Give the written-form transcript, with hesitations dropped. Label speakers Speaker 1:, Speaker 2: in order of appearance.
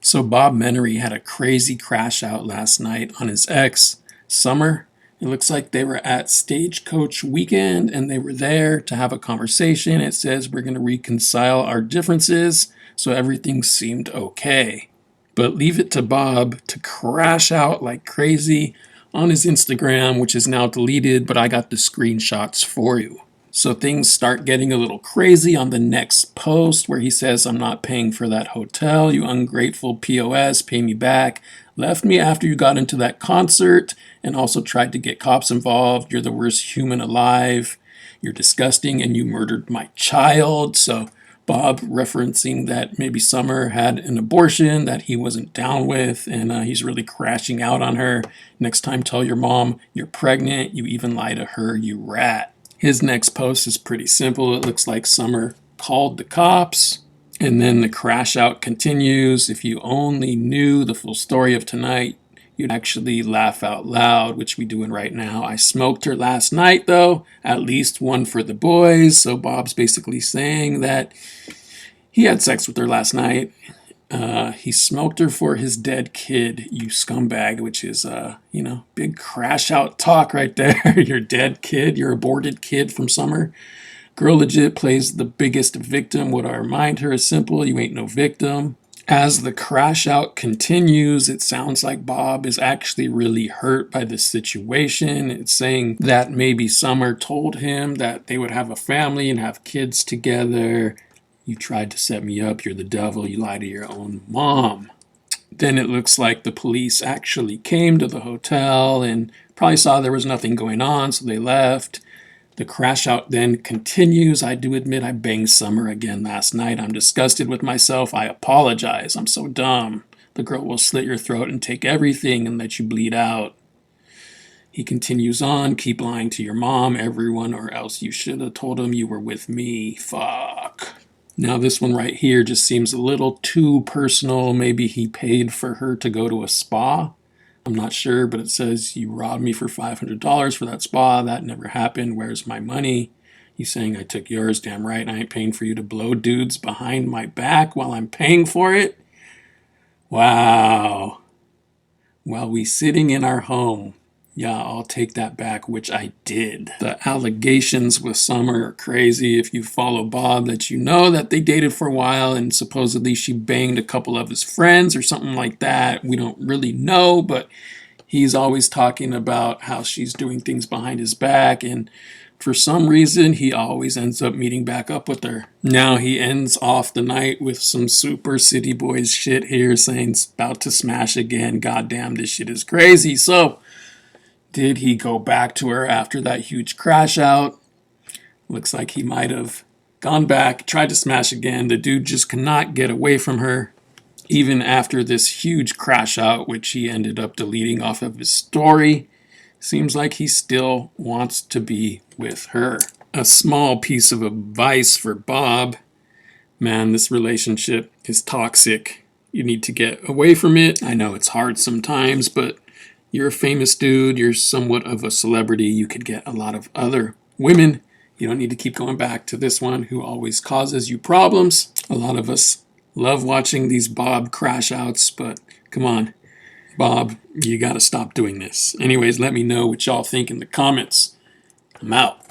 Speaker 1: So Bob Menery had a crazy crash out last night on his ex, Summer. It looks like they were at Stagecoach Weekend and they were there to have a conversation. It says we're going to reconcile our differences, so everything seemed okay. But leave it to Bob to crash out like crazy on his Instagram, which is now deleted, but I got the screenshots for you. So things start getting a little crazy on the next post where he says, "I'm not paying for that hotel, you ungrateful POS, pay me back. Left me after you got into that concert and also tried to get cops involved. You're the worst human alive. You're disgusting and you murdered my child." So Bob referencing that maybe Summer had an abortion that he wasn't down with, and he's really crashing out on her. "Next time tell your mom you're pregnant. You even lie to her, you rat." His next post is pretty simple. It looks like Summer called the cops, and then the crash out continues. "If you only knew the full story of tonight, you'd actually laugh out loud," which we doing right now. "I smoked her last night, though. At least one for the boys." So Bob's basically saying that he had sex with her last night. He smoked her for his dead kid, you scumbag, which is, big crash out talk right there. Your dead kid, your aborted kid from Summer. Girl legit plays the biggest victim. What I remind her is simple: you ain't no victim. As the crash out continues, it sounds like Bob is actually really hurt by this situation. It's saying that maybe Summer told him that they would have a family and have kids together. "You tried to set me up. You're the devil. You lied to your own mom." Then it looks like the police actually came to the hotel and probably saw there was nothing going on, so they left. The crash out then continues. "I do admit I banged Summer again last night. I'm disgusted with myself. I apologize. I'm so dumb. The girl will slit your throat and take everything and let you bleed out." He continues on. "Keep lying to your mom, everyone, or else you should have told him you were with me. Fuck." Now this one right here just seems a little too personal. Maybe he paid for her to go to a spa. I'm not sure, but it says, "You robbed me for $500 for that spa. That never happened. Where's my money?" He's saying, "I took yours. Damn right. I ain't paying for you to blow dudes behind my back while I'm paying for it." Wow. While we sitting in our home. Yeah, I'll take that back, which I did. The allegations with Summer are crazy. If you follow Bob, that you know that they dated for a while and supposedly she banged a couple of his friends or something like that. We don't really know, but he's always talking about how she's doing things behind his back, and for some reason he always ends up meeting back up with her. Now he ends off the night with some super city boys shit here, saying it's about to smash again. Goddamn, this shit is crazy. So did he go back to her after that huge crash out? Looks like he might have gone back, tried to smash again. The dude just cannot get away from her, even after this huge crash out, which he ended up deleting off of his story. Seems like he still wants to be with her. A small piece of advice for Bob. Man, this relationship is toxic. You need to get away from it. I know it's hard sometimes, but you're a famous dude. You're somewhat of a celebrity. You could get a lot of other women. You don't need to keep going back to this one who always causes you problems. A lot of us love watching these Bob crash outs, but come on, Bob, you got to stop doing this. Anyways, let me know what y'all think in the comments. I'm out.